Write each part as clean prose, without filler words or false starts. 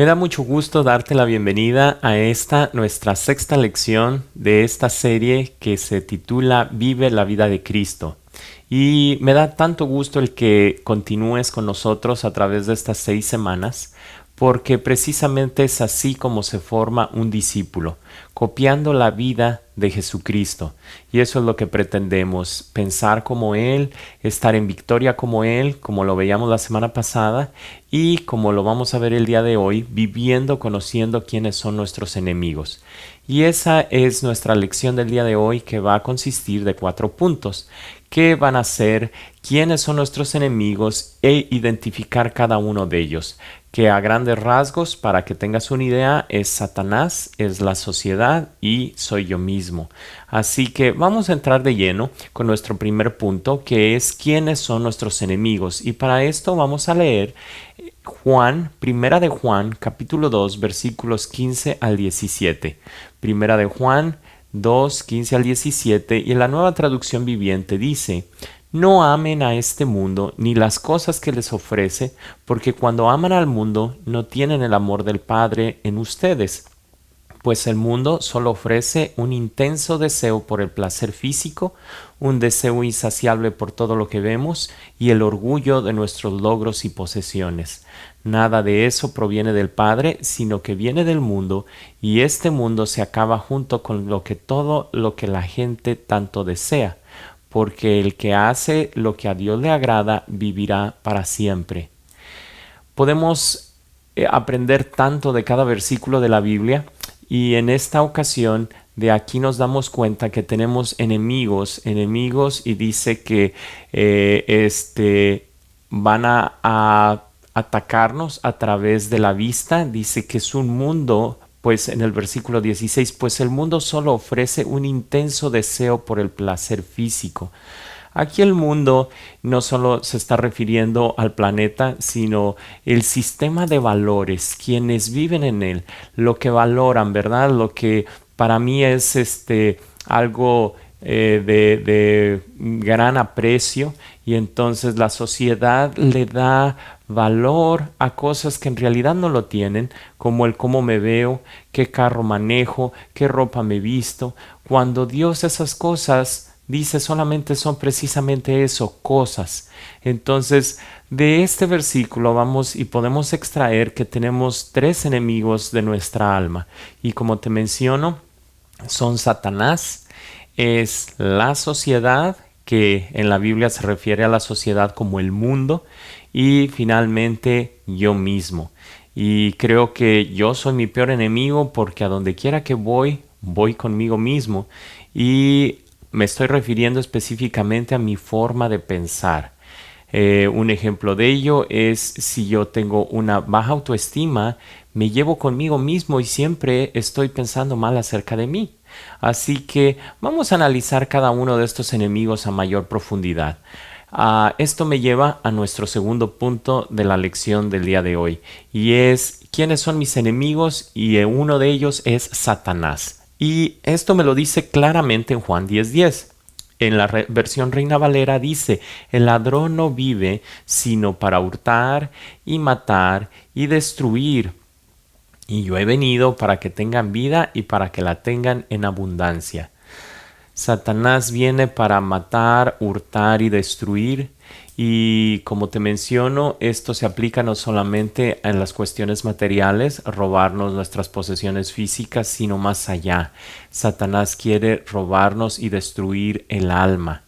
Me da mucho gusto darte la bienvenida a esta, nuestra sexta lección de esta serie que se titula Vive la vida de Cristo. Y me da tanto gusto el que continúes con nosotros a través de estas 6 semanas, porque precisamente es así como se forma un discípulo, copiando la vida de Jesucristo. Y eso es lo que pretendemos, pensar como Él, estar en victoria como Él, como lo veíamos la semana pasada, y como lo vamos a ver el día de hoy, viviendo, conociendo quiénes son nuestros enemigos. Y esa es nuestra lección del día de hoy, que va a consistir de 4 puntos. ¿Qué van a ser? ¿Quiénes son nuestros enemigos? E identificar cada uno de ellos. Que a grandes rasgos, para que tengas una idea, es Satanás, es la sociedad y soy yo mismo. Así que vamos a entrar de lleno con nuestro primer punto, que es quiénes son nuestros enemigos. Y para esto vamos a leer Primera de Juan, capítulo 2, versículos 15 al 17. Primera de Juan 2, 15 al 17, y en la Nueva Traducción Viviente dice: No amen a este mundo ni las cosas que les ofrece, porque cuando aman al mundo no tienen el amor del Padre en ustedes. Pues el mundo solo ofrece un intenso deseo por el placer físico, un deseo insaciable por todo lo que vemos y el orgullo de nuestros logros y posesiones. Nada de eso proviene del Padre, sino que viene del mundo, y este mundo se acaba junto con todo lo que la gente tanto desea, porque el que hace lo que a Dios le agrada vivirá para siempre. Podemos aprender tanto de cada versículo de la Biblia, y en esta ocasión de aquí nos damos cuenta que tenemos enemigos, y dice que van a atacarnos a través de la vista. Dice que es un mundo, pues en el versículo 16, pues el mundo solo ofrece un intenso deseo por el placer físico. Aquí el mundo no solo se está refiriendo al planeta, sino el sistema de valores, quienes viven en él, lo que valoran, ¿verdad? Lo que para mí es algo de gran aprecio, y entonces la sociedad le da valor a cosas que en realidad no lo tienen, como el cómo me veo, qué carro manejo, qué ropa me visto, cuando Dios esas cosas dice solamente son precisamente eso, cosas. Entonces, de este versículo vamos y podemos extraer que tenemos 3 enemigos de nuestra alma. Y como te menciono, son Satanás, es la sociedad, que en la Biblia se refiere a la sociedad como el mundo, y finalmente yo mismo. Y creo que yo soy mi peor enemigo, porque a donde quiera que voy conmigo mismo, y me estoy refiriendo específicamente a mi forma de pensar. Un ejemplo de ello es si yo tengo una baja autoestima, me llevo conmigo mismo y siempre estoy pensando mal acerca de mí. Así que vamos a analizar cada uno de estos enemigos a mayor profundidad. Esto me lleva a nuestro segundo punto de la lección del día de hoy, y es ¿quiénes son mis enemigos? Y uno de ellos es Satanás. Y esto me lo dice claramente en Juan 10:10. En la versión Reina Valera dice: el ladrón no vive sino para hurtar y matar y destruir. Y yo he venido para que tengan vida y para que la tengan en abundancia. Satanás viene para matar, hurtar y destruir. Y como te menciono, esto se aplica no solamente en las cuestiones materiales, robarnos nuestras posesiones físicas, sino más allá. Satanás quiere robarnos y destruir el alma.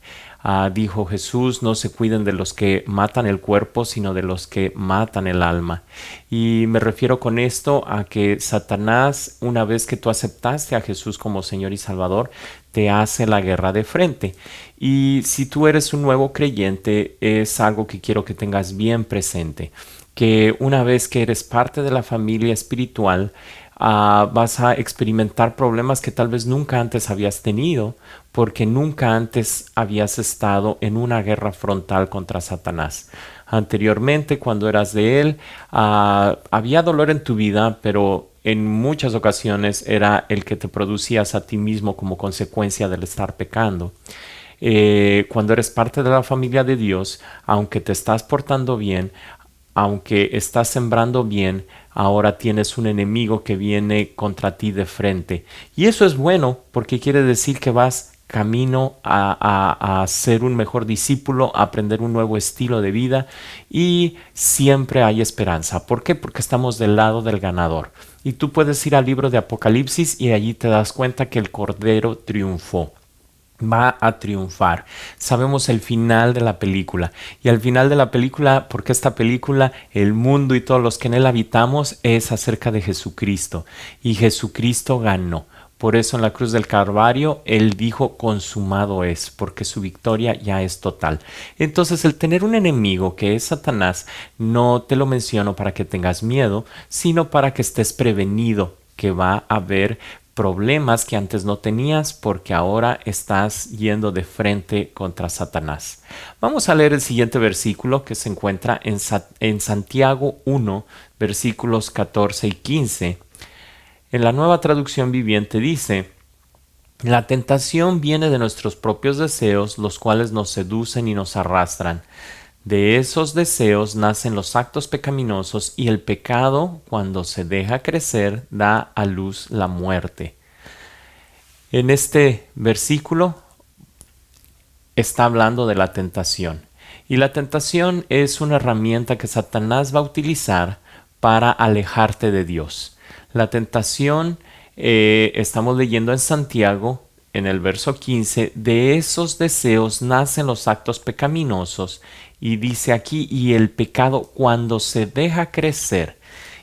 Dijo Jesús: no se cuiden de los que matan el cuerpo, sino de los que matan el alma. Y me refiero con esto a que Satanás, una vez que tú aceptaste a Jesús como Señor y Salvador, te hace la guerra de frente. Y si tú eres un nuevo creyente, es algo que quiero que tengas bien presente, que una vez que eres parte de la familia espiritual, vas a experimentar problemas que tal vez nunca antes habías tenido, porque nunca antes habías estado en una guerra frontal contra Satanás. Anteriormente, cuando eras de él, había dolor en tu vida, pero en muchas ocasiones era el que te producías a ti mismo como consecuencia del estar pecando. Cuando eres parte de la familia de Dios, aunque te estás portando bien, aunque estás sembrando bien, ahora tienes un enemigo que viene contra ti de frente. Y eso es bueno porque quiere decir que vas camino a ser un mejor discípulo, a aprender un nuevo estilo de vida y siempre hay esperanza. ¿Por qué? Porque estamos del lado del ganador. Y tú puedes ir al libro de Apocalipsis y allí te das cuenta que el Cordero triunfó, va a triunfar. Sabemos el final de la película. Y al final de la película, porque esta película, el mundo y todos los que en él habitamos, es acerca de Jesucristo. Y Jesucristo ganó. Por eso en la cruz del Calvario, Él dijo consumado es, porque su victoria ya es total. Entonces el tener un enemigo que es Satanás, no te lo menciono para que tengas miedo, sino para que estés prevenido que va a haber problemas que antes no tenías porque ahora estás yendo de frente contra Satanás. Vamos a leer el siguiente versículo que se encuentra en Santiago 1, versículos 14 y 15. En la Nueva Traducción Viviente dice: la tentación viene de nuestros propios deseos, los cuales nos seducen y nos arrastran. De esos deseos nacen los actos pecaminosos y el pecado, cuando se deja crecer, da a luz la muerte. En este versículo está hablando de la tentación. Y la tentación es una herramienta que Satanás va a utilizar para alejarte de Dios. La tentación, estamos leyendo en Santiago, en el verso 15, de esos deseos nacen los actos pecaminosos. Y dice aquí, y el pecado cuando se deja crecer.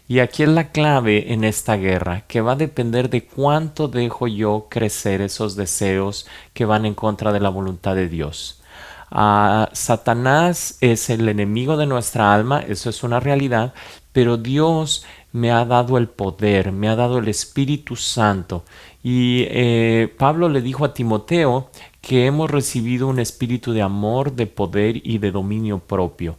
Y aquí es la clave en esta guerra, que va a depender de cuánto dejo yo crecer esos deseos que van en contra de la voluntad de Dios. Satanás es el enemigo de nuestra alma, eso es una realidad, pero Dios me ha dado el poder, me ha dado el Espíritu Santo. Y Pablo le dijo a Timoteo que hemos recibido un espíritu de amor, de poder y de dominio propio.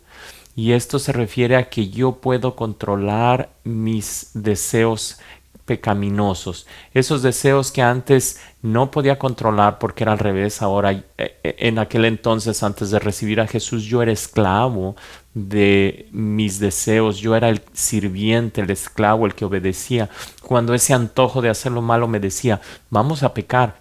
Y esto se refiere a que yo puedo controlar mis deseos pecaminosos, esos deseos que antes no podía controlar porque era al revés. Ahora, en aquel entonces, antes de recibir a Jesús, yo era esclavo de mis deseos, yo era el sirviente, el esclavo, el que obedecía. Cuando ese antojo de hacer lo malo me decía, vamos a pecar,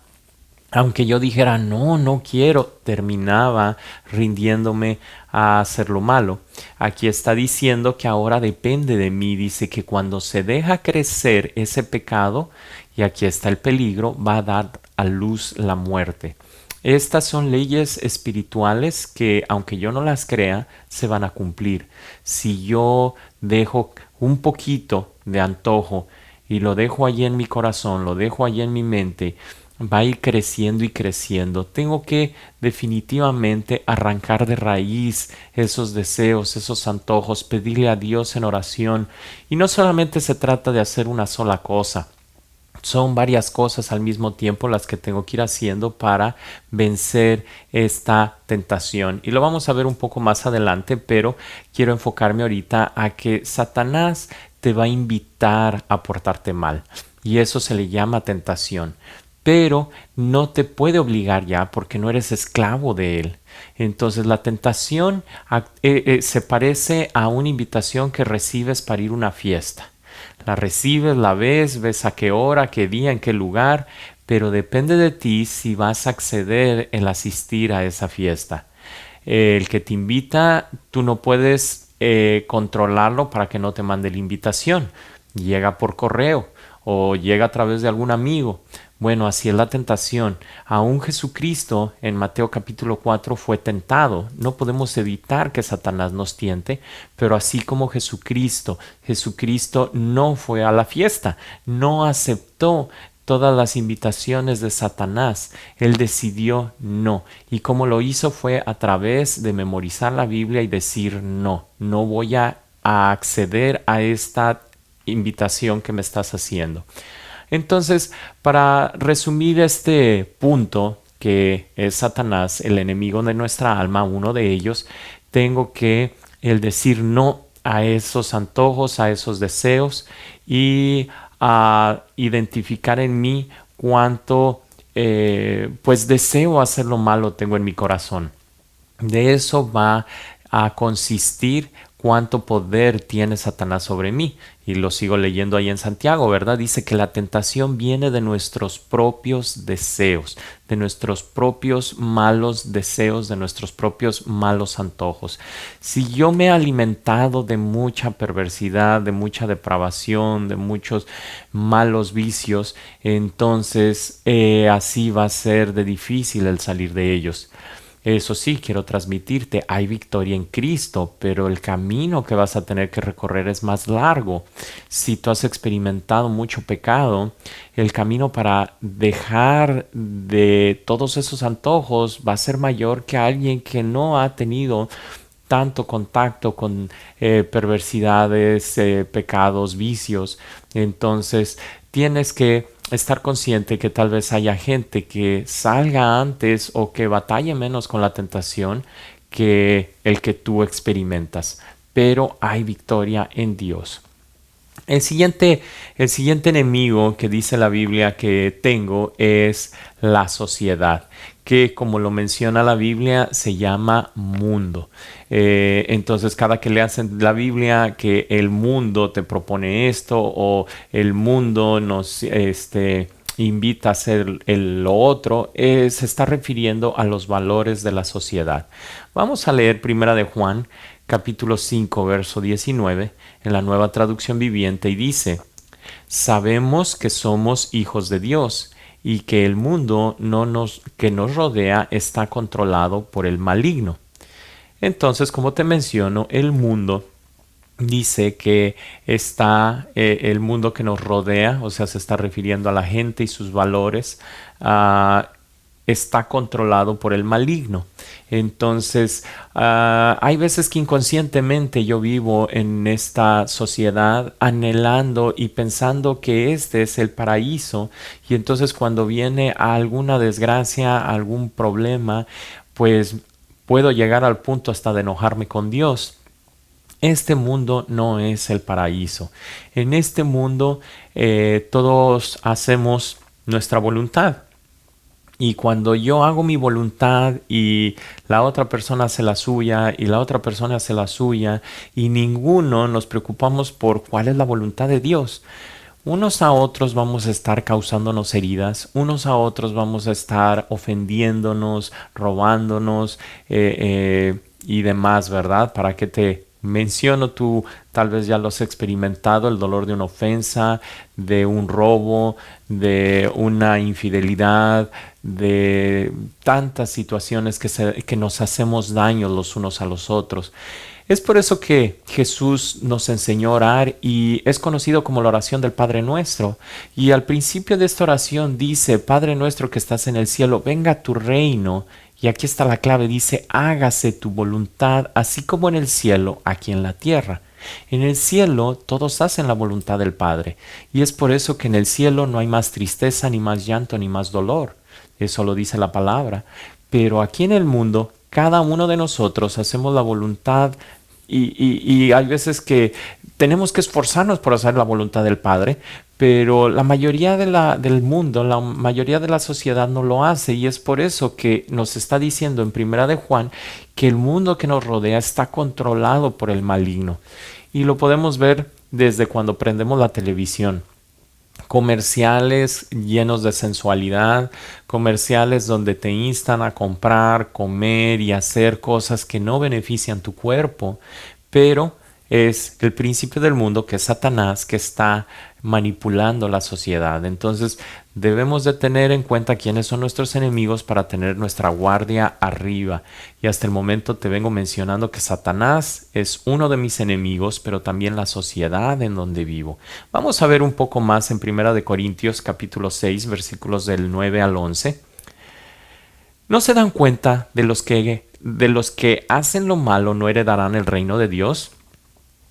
aunque yo dijera, no, no quiero, terminaba rindiéndome a hacer lo malo. Aquí está diciendo que ahora depende de mí. Dice que cuando se deja crecer ese pecado, y aquí está el peligro, va a dar a luz la muerte. Estas son leyes espirituales que, aunque yo no las crea, se van a cumplir. Si yo dejo un poquito de antojo y lo dejo allí en mi corazón, lo dejo allí en mi mente, va a ir creciendo y creciendo. Tengo que definitivamente arrancar de raíz esos deseos, esos antojos, pedirle a Dios en oración. Y no solamente se trata de hacer una sola cosa. Son varias cosas al mismo tiempo las que tengo que ir haciendo para vencer esta tentación. Y lo vamos a ver un poco más adelante, pero quiero enfocarme ahorita a que Satanás te va a invitar a portarte mal. Y eso se le llama tentación. Pero no te puede obligar ya porque no eres esclavo de él. Entonces la tentación se parece a una invitación que recibes para ir a una fiesta. La recibes, la ves a qué hora, qué día, en qué lugar, pero depende de ti si vas a acceder en asistir a esa fiesta. El que te invita, tú no puedes controlarlo para que no te mande la invitación. Llega por correo o llega a través de algún amigo. Bueno, así es la tentación. Aún Jesucristo en Mateo capítulo 4 fue tentado. No podemos evitar que Satanás nos tiente, pero así como Jesucristo no fue a la fiesta, no aceptó todas las invitaciones de Satanás. Él decidió no. Y como lo hizo fue a través de memorizar la Biblia y decir no voy a acceder a esta invitación que me estás haciendo. Entonces, para resumir este punto, que es Satanás, el enemigo de nuestra alma, uno de ellos, tengo que el decir no a esos antojos, a esos deseos y a identificar en mí cuánto pues deseo hacer lo malo tengo en mi corazón. De eso va a consistir cuánto poder tiene Satanás sobre mí. Y lo sigo leyendo ahí en Santiago, ¿verdad? Dice que la tentación viene de nuestros propios deseos, de nuestros propios malos deseos, de nuestros propios malos antojos. Si yo me he alimentado de mucha perversidad, de mucha depravación, de muchos malos vicios, entonces así va a ser de difícil el salir de ellos. Eso sí, quiero transmitirte, hay victoria en Cristo, pero el camino que vas a tener que recorrer es más largo. Si tú has experimentado mucho pecado, el camino para dejar de todos esos antojos va a ser mayor que alguien que no ha tenido tanto contacto con perversidades, pecados, vicios. Entonces, tienes que estar consciente que tal vez haya gente que salga antes o que batalle menos con la tentación que el que tú experimentas, pero hay victoria en Dios. El siguiente enemigo que dice la Biblia que tengo es la sociedad, que como lo menciona la Biblia se llama mundo. Entonces cada que leas en la Biblia que el mundo te propone esto o el mundo nos invita a hacer lo otro, se está refiriendo a los valores de la sociedad. Vamos a leer Primera de Juan, capítulo 5, verso 19, en la Nueva Traducción Viviente, y dice: sabemos que somos hijos de Dios y que el mundo que nos rodea está controlado por el maligno. Entonces, como te menciono, el mundo dice que está el mundo que nos rodea, o sea, se está refiriendo a la gente y sus valores, está controlado por el maligno. Entonces, hay veces que inconscientemente yo vivo en esta sociedad anhelando y pensando que este es el paraíso, y entonces cuando viene alguna desgracia, algún problema, pues puedo llegar al punto hasta de enojarme con Dios. Este mundo no es el paraíso. En este mundo todos hacemos nuestra voluntad. Y cuando yo hago mi voluntad y la otra persona hace la suya y la otra persona hace la suya y ninguno nos preocupamos por cuál es la voluntad de Dios, unos a otros vamos a estar causándonos heridas, unos a otros vamos a estar ofendiéndonos, robándonos y demás, ¿verdad? ¿Para qué te menciono? Tú tal vez ya lo has experimentado, el dolor de una ofensa, de un robo, de una infidelidad, de tantas situaciones que nos hacemos daño los unos a los otros. Es por eso que Jesús nos enseñó a orar y es conocido como la oración del Padre Nuestro. Y al principio de esta oración dice: Padre nuestro que estás en el cielo, venga tu reino. Y aquí está la clave, dice: hágase tu voluntad, así como en el cielo, aquí en la tierra. En el cielo todos hacen la voluntad del Padre. Y es por eso que en el cielo no hay más tristeza, ni más llanto, ni más dolor. Eso lo dice la palabra. Pero aquí en el mundo, cada uno de nosotros hacemos la voluntad y hay veces que tenemos que esforzarnos por hacer la voluntad del Padre, pero la mayoría del mundo, la mayoría de la sociedad no lo hace, y es por eso que nos está diciendo en Primera de Juan que el mundo que nos rodea está controlado por el maligno. Y lo podemos ver desde cuando prendemos la televisión. Comerciales llenos de sensualidad, comerciales donde te instan a comprar, comer y hacer cosas que no benefician tu cuerpo, pero es el príncipe del mundo, que es Satanás, que está manipulando la sociedad. Entonces debemos de tener en cuenta quiénes son nuestros enemigos para tener nuestra guardia arriba. Y hasta el momento te vengo mencionando que Satanás es uno de mis enemigos, pero también la sociedad en donde vivo. Vamos a ver un poco más en Primera de Corintios capítulo 6, versículos del 9 al 11. ¿No se dan cuenta de los que hacen lo malo no heredarán el reino de Dios?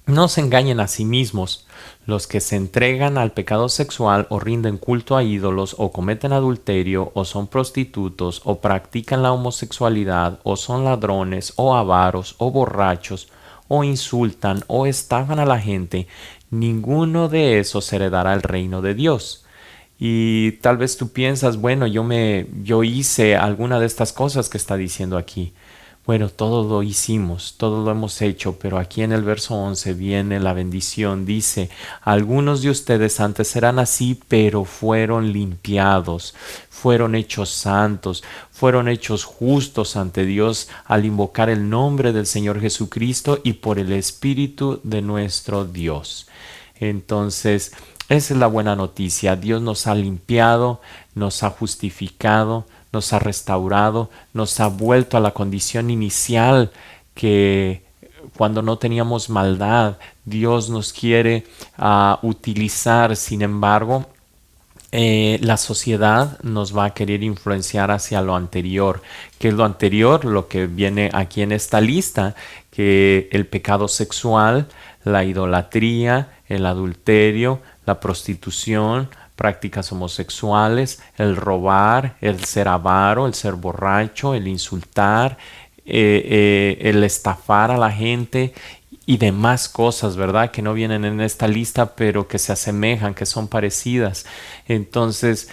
No se engañen a sí mismos. Los que se entregan al pecado sexual o rinden culto a ídolos o cometen adulterio o son prostitutos o practican la homosexualidad o son ladrones o avaros o borrachos o insultan o estafan a la gente, ninguno de esos heredará el reino de Dios. Y tal vez tú piensas, bueno, yo hice alguna de estas cosas que está diciendo aquí. Bueno, todo lo hicimos, todo lo hemos hecho, pero aquí en el verso 11 viene la bendición. Dice, algunos de ustedes antes eran así, pero fueron limpiados, fueron hechos santos, fueron hechos justos ante Dios al invocar el nombre del Señor Jesucristo y por el Espíritu de nuestro Dios. Entonces, esa es la buena noticia. Dios nos ha limpiado, nos ha justificado, nos ha restaurado, nos ha vuelto a la condición inicial que cuando no teníamos maldad, Dios nos quiere utilizar. Sin embargo, la sociedad nos va a querer influenciar hacia lo anterior. ¿Qué es lo anterior? Lo que viene aquí en esta lista, que el pecado sexual, la idolatría, el adulterio, la prostitución, prácticas homosexuales, el robar, el ser avaro, el ser borracho, el insultar, el estafar a la gente y demás cosas, ¿verdad? Que no vienen en esta lista, pero que se asemejan, que son parecidas. Entonces,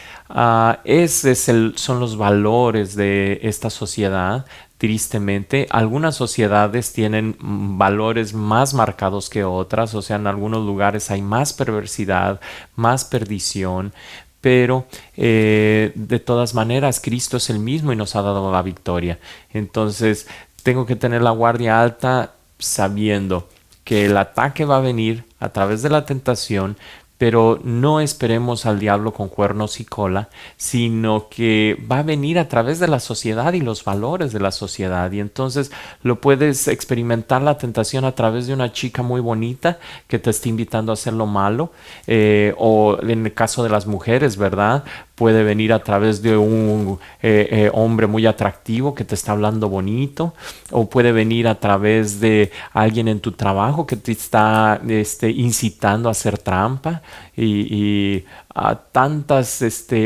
ese es son los valores de esta sociedad. Tristemente, algunas sociedades tienen valores más marcados que otras, o sea, en algunos lugares hay más perversidad, más perdición, pero de todas maneras Cristo es el mismo y nos ha dado la victoria. Entonces, tengo que tener la guardia alta sabiendo que el ataque va a venir a través de la tentación, pero no esperemos al diablo con cuernos y cola, sino que va a venir a través de la sociedad y los valores de la sociedad. Y entonces lo puedes experimentar la tentación a través de una chica muy bonita que te está invitando a hacer lo malo, o en el caso de las mujeres, ¿verdad? Puede venir a través de un hombre muy atractivo que te está hablando bonito, o puede venir a través de alguien en tu trabajo que te está incitando a hacer trampa y a tantas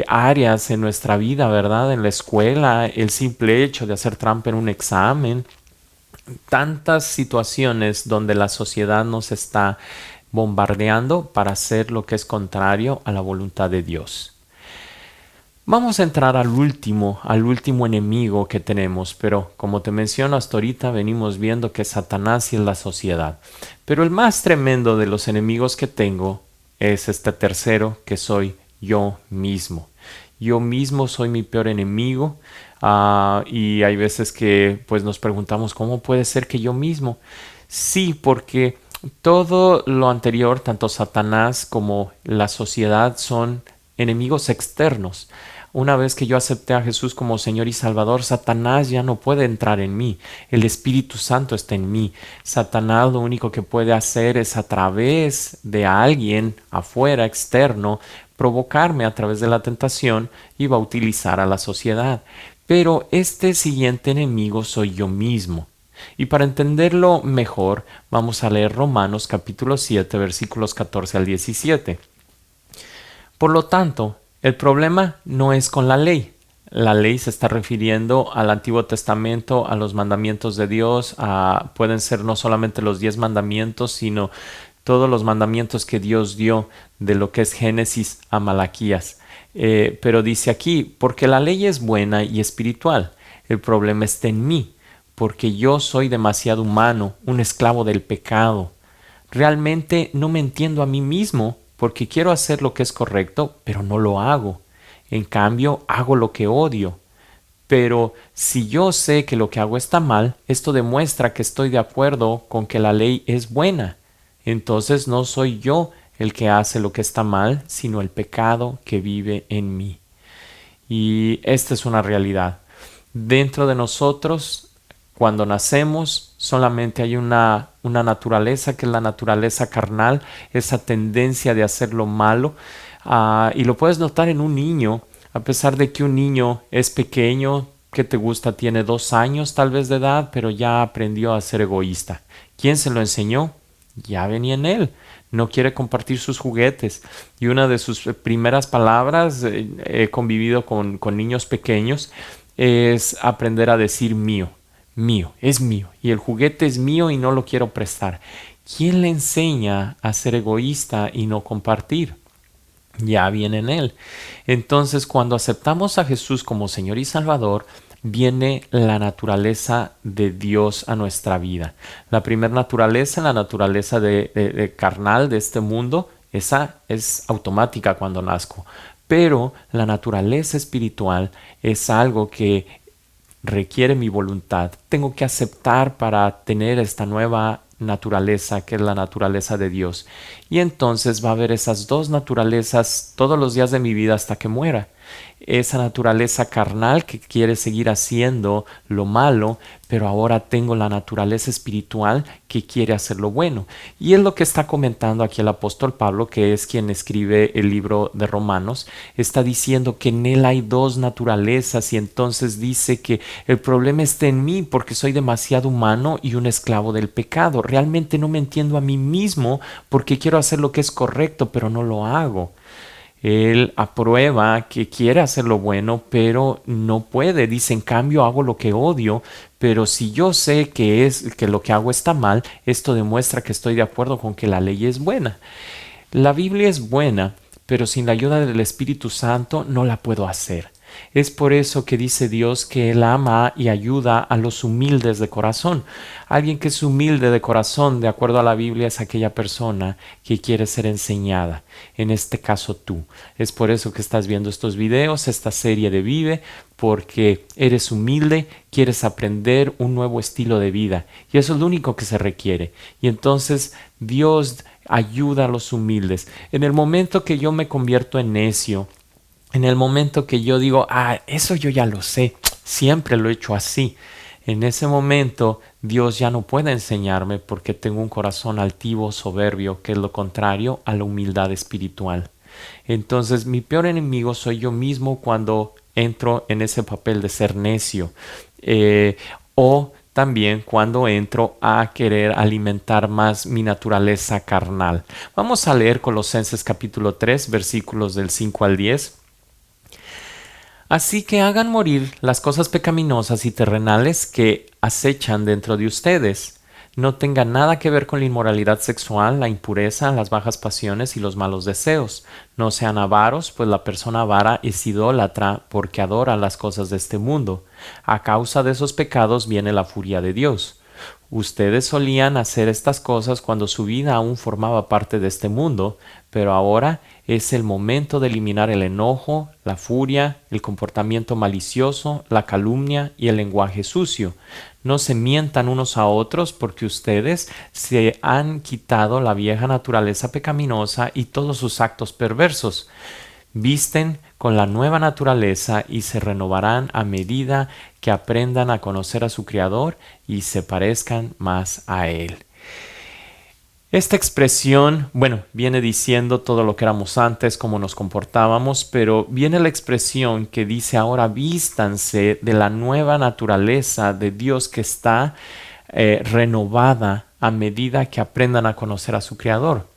áreas en nuestra vida, ¿verdad? En la escuela, el simple hecho de hacer trampa en un examen, tantas situaciones donde la sociedad nos está bombardeando para hacer lo que es contrario a la voluntad de Dios. Vamos a entrar al último enemigo que tenemos, pero como te menciono hasta ahorita venimos viendo que Satanás y es la sociedad. Pero el más tremendo de los enemigos que tengo es este tercero, que soy yo mismo. Yo mismo soy mi peor enemigo, y hay veces que pues nos preguntamos cómo puede ser que yo mismo. Sí, porque todo lo anterior, tanto Satanás como la sociedad, son enemigos externos. Una vez que yo acepté a Jesús como Señor y Salvador, Satanás ya no puede entrar en mí. El Espíritu Santo está en mí. Satanás lo único que puede hacer es a través de alguien afuera, externo, provocarme a través de la tentación y va a utilizar a la sociedad. Pero este siguiente enemigo soy yo mismo. Y para entenderlo mejor, vamos a leer Romanos capítulo 7, versículos 14 al 17. Por lo tanto, el problema no es con la ley. La ley se está refiriendo al Antiguo Testamento, a los mandamientos de Dios, pueden ser no solamente los 10 mandamientos, sino todos los mandamientos que Dios dio de lo que es Génesis a Malaquías. Pero dice aquí, porque la ley es buena y espiritual, el problema está en mí, porque yo soy demasiado humano, un esclavo del pecado. Realmente no me entiendo a mí mismo, porque quiero hacer lo que es correcto, pero no lo hago. En cambio, hago lo que odio. Pero si yo sé que lo que hago está mal, esto demuestra que estoy de acuerdo con que la ley es buena. Entonces no soy yo el que hace lo que está mal, sino el pecado que vive en mí. Y esta es una realidad. Dentro de nosotros, cuando nacemos, solamente hay una naturaleza, que es la naturaleza carnal, esa tendencia de hacer lo malo. Y lo puedes notar en un niño, a pesar de que un niño es pequeño, que te gusta, tiene 2 años tal vez de edad, pero ya aprendió a ser egoísta. ¿Quién se lo enseñó? Ya venía en él. No quiere compartir sus juguetes. Y una de sus primeras palabras, he convivido con niños pequeños, es aprender a decir mío. Mío, es mío. Y el juguete es mío y no lo quiero prestar. ¿Quién le enseña a ser egoísta y no compartir? Ya viene en él. Entonces, cuando aceptamos a Jesús como Señor y Salvador, viene la naturaleza de Dios a nuestra vida. La primera naturaleza, la naturaleza de carnal de este mundo, esa es automática cuando nazco. Pero la naturaleza espiritual es algo que requiere mi voluntad. Tengo que aceptar para tener esta nueva naturaleza, que es la naturaleza de Dios. Y entonces va a haber esas dos naturalezas todos los días de mi vida hasta que muera. Esa naturaleza carnal que quiere seguir haciendo lo malo, pero ahora tengo la naturaleza espiritual que quiere hacer lo bueno. Y es lo que está comentando aquí el apóstol Pablo, que es quien escribe el libro de Romanos. Está diciendo que en él hay dos naturalezas y entonces dice que el problema está en mí porque soy demasiado humano y un esclavo del pecado. Realmente no me entiendo a mí mismo porque quiero hacer lo que es correcto, pero no lo hago. Él aprueba que quiere hacer lo bueno, pero no puede. Dice, en cambio, hago lo que odio, pero si yo sé que lo que hago está mal, esto demuestra que estoy de acuerdo con que la ley es buena. La Biblia es buena, pero sin la ayuda del Espíritu Santo no la puedo hacer. Es por eso que dice Dios que Él ama y ayuda a los humildes de corazón. Alguien que es humilde de corazón, de acuerdo a la Biblia, es aquella persona que quiere ser enseñada. En este caso tú. Es por eso que estás viendo estos videos, esta serie de Vive, porque eres humilde, quieres aprender un nuevo estilo de vida. Y eso es lo único que se requiere. Y entonces Dios ayuda a los humildes. En el momento que yo me convierto en necio, en el momento que yo digo, eso yo ya lo sé, siempre lo he hecho así. En ese momento Dios ya no puede enseñarme porque tengo un corazón altivo, soberbio, que es lo contrario a la humildad espiritual. Entonces mi peor enemigo soy yo mismo cuando entro en ese papel de ser necio. O también cuando entro a querer alimentar más mi naturaleza carnal. Vamos a leer Colosenses capítulo 3, versículos del 5 al 10. Así que hagan morir las cosas pecaminosas y terrenales que acechan dentro de ustedes. No tengan nada que ver con la inmoralidad sexual, la impureza, las bajas pasiones y los malos deseos. No sean avaros, pues la persona avara es idólatra porque adora las cosas de este mundo. A causa de esos pecados viene la furia de Dios. Ustedes solían hacer estas cosas cuando su vida aún formaba parte de este mundo, pero ahora es el momento de eliminar el enojo, la furia, el comportamiento malicioso, la calumnia y el lenguaje sucio. No se mientan unos a otros porque ustedes se han quitado la vieja naturaleza pecaminosa y todos sus actos perversos. Visten con la nueva naturaleza y se renovarán a medida que aprendan a conocer a su Creador y se parezcan más a Él. Esta expresión, viene diciendo todo lo que éramos antes, cómo nos comportábamos, pero viene la expresión que dice ahora vístanse de la nueva naturaleza de Dios que está renovada a medida que aprendan a conocer a su Creador.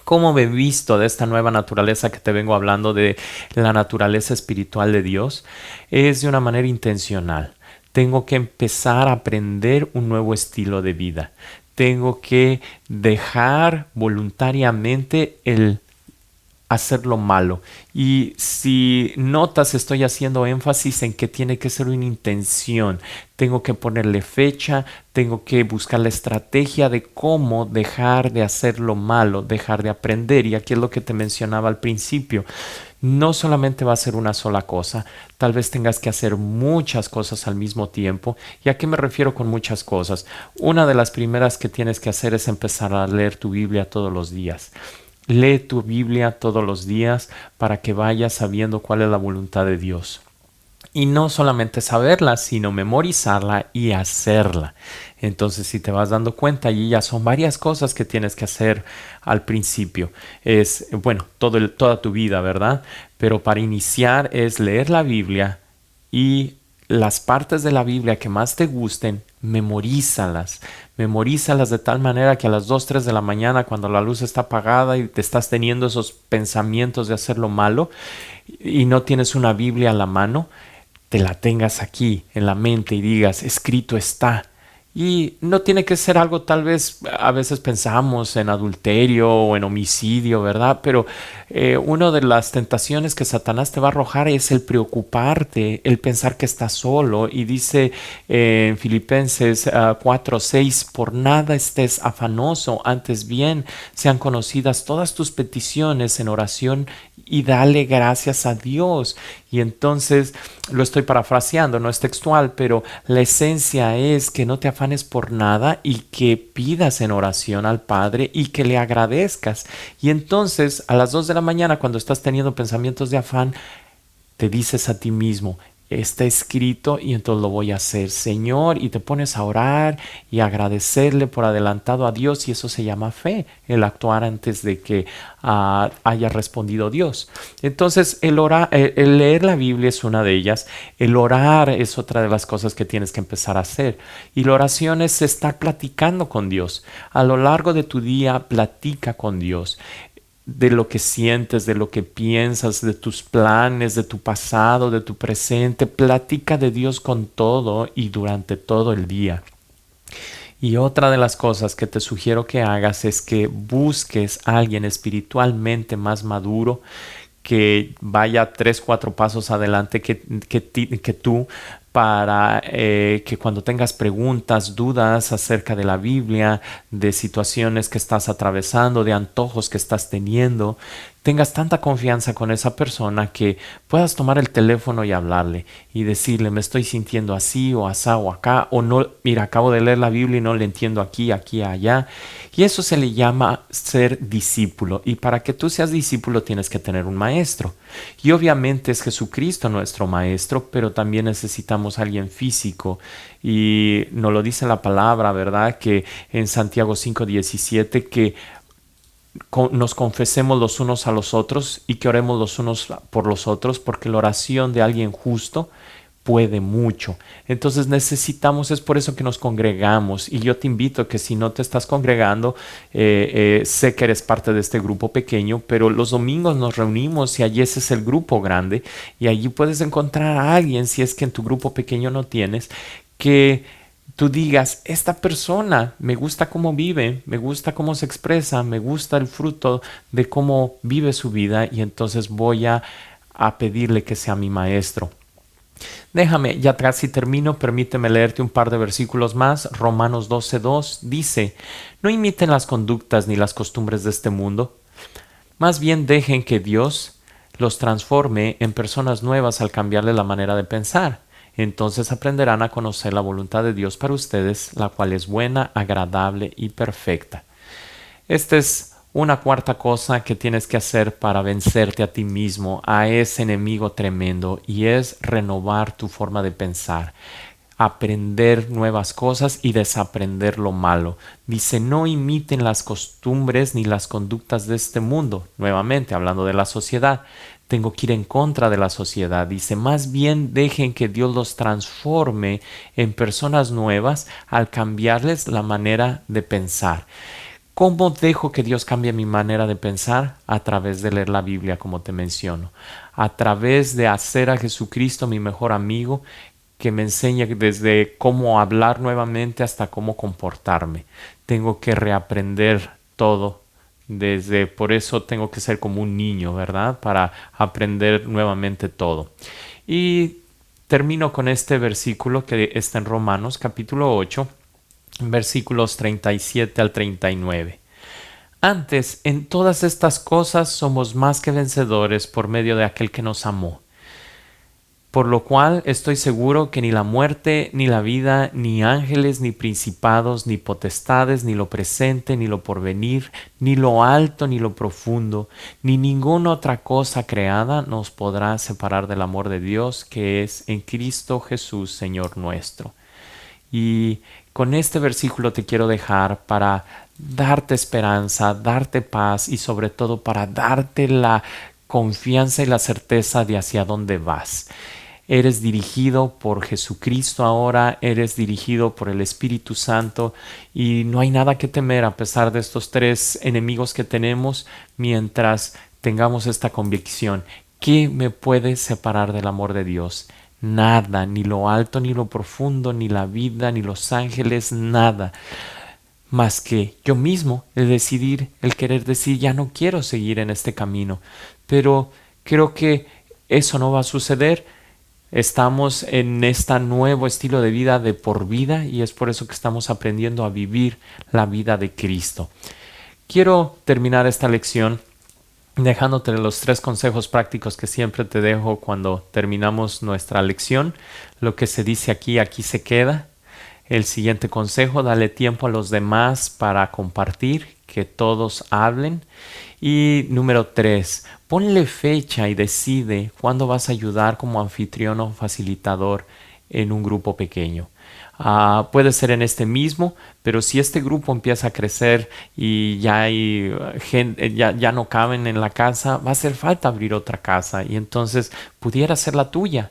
¿Cómo me he visto de esta nueva naturaleza que te vengo hablando, de la naturaleza espiritual de Dios? Es de una manera intencional. Tengo que empezar a aprender un nuevo estilo de vida. Tengo que dejar voluntariamente el hacer lo malo. Y si notas, estoy haciendo énfasis en que tiene que ser una intención. Tengo que ponerle fecha, tengo que buscar la estrategia de cómo dejar de hacer lo malo, dejar de aprender. Y aquí es lo que te mencionaba al principio. No solamente va a ser una sola cosa, tal vez tengas que hacer muchas cosas al mismo tiempo. ¿Y a qué me refiero con muchas cosas? Una de las primeras que tienes que hacer es empezar a leer tu Biblia todos los días. Lee tu Biblia todos los días para que vayas sabiendo cuál es la voluntad de Dios. Y no solamente saberla, sino memorizarla y hacerla. Entonces, si te vas dando cuenta, allí ya son varias cosas que tienes que hacer al principio. Es, toda tu vida, ¿verdad? Pero para iniciar es leer la Biblia y las partes de la Biblia que más te gusten, memorízalas. Memorízalas de tal manera que a las 2, 3 de la mañana, cuando la luz está apagada y te estás teniendo esos pensamientos de hacer lo malo y no tienes una Biblia a la mano, te la tengas aquí en la mente y digas, escrito está. Y no tiene que ser algo, tal vez a veces pensamos en adulterio o en homicidio, ¿verdad? Pero una de las tentaciones que Satanás te va a arrojar es el preocuparte, el pensar que estás solo. Y dice en Filipenses 4:6, por nada estés afanoso, antes bien sean conocidas todas tus peticiones en oración y dale gracias a Dios. Y entonces lo estoy parafraseando, no es textual, pero la esencia es que no te afanes por nada y que pidas en oración al Padre y que le agradezcas. Y entonces a las 2 de la mañana, cuando estás teniendo pensamientos de afán, te dices a ti mismo, está escrito y entonces lo voy a hacer, Señor, y te pones a orar y agradecerle por adelantado a Dios, y eso se llama fe, el actuar antes de que haya respondido Dios. Entonces el leer la Biblia es una de ellas, el orar es otra de las cosas que tienes que empezar a hacer, y la oración es estar platicando con Dios. A lo largo de tu día platica con Dios de lo que sientes, de lo que piensas, de tus planes, de tu pasado, de tu presente. Platica de Dios con todo y durante todo el día. Y otra de las cosas que te sugiero que hagas es que busques a alguien espiritualmente más maduro, que vaya 3, 4 pasos adelante que tú, para que cuando tengas preguntas, dudas acerca de la Biblia, de situaciones que estás atravesando, de antojos que estás teniendo, tengas tanta confianza con esa persona que puedas tomar el teléfono y hablarle y decirle, me estoy sintiendo así o asá o acá, o no, mira, acabo de leer la Biblia y no le entiendo aquí, aquí, allá. Y eso se le llama ser discípulo. Y para que tú seas discípulo tienes que tener un maestro. Y obviamente es Jesucristo nuestro maestro, pero también necesitamos a alguien físico. Y nos lo dice la palabra, ¿verdad? Que en Santiago 5:17, que nos confesemos los unos a los otros y que oremos los unos por los otros, porque la oración de alguien justo puede mucho. Entonces necesitamos, es por eso que nos congregamos, y yo te invito a que si no te estás congregando, sé que eres parte de este grupo pequeño, pero los domingos nos reunimos y allí ese es el grupo grande, y allí puedes encontrar a alguien, si es que en tu grupo pequeño no tienes, que tú digas, esta persona me gusta cómo vive, me gusta cómo se expresa, me gusta el fruto de cómo vive su vida, y entonces voy a pedirle que sea mi maestro. Déjame, ya atrás y termino, permíteme leerte un par de versículos más. Romanos 12:2 dice, no imiten las conductas ni las costumbres de este mundo, más bien dejen que Dios los transforme en personas nuevas al cambiarle la manera de pensar. Entonces aprenderán a conocer la voluntad de Dios para ustedes, la cual es buena, agradable y perfecta. Esta es una cuarta cosa que tienes que hacer para vencerte a ti mismo, a ese enemigo tremendo, y es renovar tu forma de pensar, aprender nuevas cosas y desaprender lo malo. Dice, no imiten las costumbres ni las conductas de este mundo. Nuevamente, hablando de la sociedad, tengo que ir en contra de la sociedad. Dice, más bien dejen que Dios los transforme en personas nuevas al cambiarles la manera de pensar. ¿Cómo dejo que Dios cambie mi manera de pensar? A través de leer la Biblia, como te menciono. A través de hacer a Jesucristo mi mejor amigo, que me enseñe desde cómo hablar nuevamente hasta cómo comportarme. Tengo que reaprender todo. Por eso tengo que ser como un niño, ¿verdad? Para aprender nuevamente todo. Y termino con este versículo que está en Romanos capítulo 8, versículos 37 al 39. Antes, en todas estas cosas somos más que vencedores por medio de aquel que nos amó. Por lo cual estoy seguro que ni la muerte, ni la vida, ni ángeles, ni principados, ni potestades, ni lo presente, ni lo porvenir, ni lo alto, ni lo profundo, ni ninguna otra cosa creada nos podrá separar del amor de Dios que es en Cristo Jesús, Señor nuestro. Y con este versículo te quiero dejar para darte esperanza, darte paz y sobre todo para darte la confianza y la certeza de hacia dónde vas. Eres dirigido por Jesucristo ahora, eres dirigido por el Espíritu Santo y no hay nada que temer a pesar de estos tres enemigos que tenemos mientras tengamos esta convicción. ¿Qué me puede separar del amor de Dios? Nada, ni lo alto, ni lo profundo, ni la vida, ni los ángeles, nada. Más que yo mismo, el querer decir, ya no quiero seguir en este camino. Pero creo que eso no va a suceder. Estamos en este nuevo estilo de vida de por vida y es por eso que estamos aprendiendo a vivir la vida de Cristo. Quiero terminar esta lección dejándote los 3 consejos prácticos que siempre te dejo cuando terminamos nuestra lección. Lo que se dice aquí, aquí se queda. El siguiente consejo, dale tiempo a los demás para compartir, que todos hablen. Y número 3, ponle fecha y decide cuándo vas a ayudar como anfitrión o facilitador en un grupo pequeño. Puede ser en este mismo, pero si este grupo empieza a crecer y ya hay gente, ya no caben en la casa, va a hacer falta abrir otra casa y entonces pudiera ser la tuya.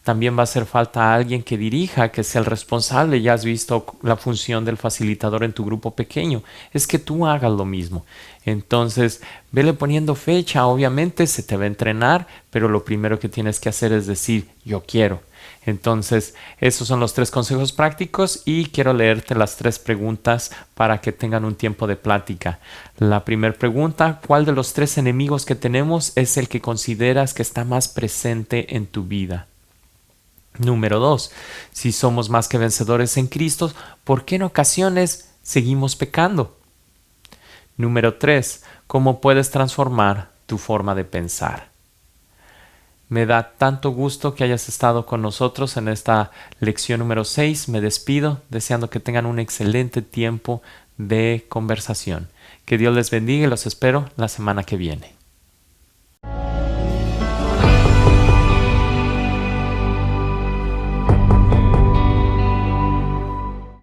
También va a hacer falta alguien que dirija, que sea el responsable. Ya has visto la función del facilitador en tu grupo pequeño. Es que tú hagas lo mismo. Entonces, vele poniendo fecha. Obviamente se te va a entrenar, pero lo primero que tienes que hacer es decir, yo quiero. Entonces, esos son los 3 consejos prácticos y quiero leerte las 3 preguntas para que tengan un tiempo de plática. La primera pregunta, ¿cuál de los 3 enemigos que tenemos es el que consideras que está más presente en tu vida? Número 2. Si somos más que vencedores en Cristo, ¿por qué en ocasiones seguimos pecando? Número 3. ¿Cómo puedes transformar tu forma de pensar? Me da tanto gusto que hayas estado con nosotros en esta lección número 6. Me despido deseando que tengan un excelente tiempo de conversación. Que Dios les bendiga y los espero la semana que viene.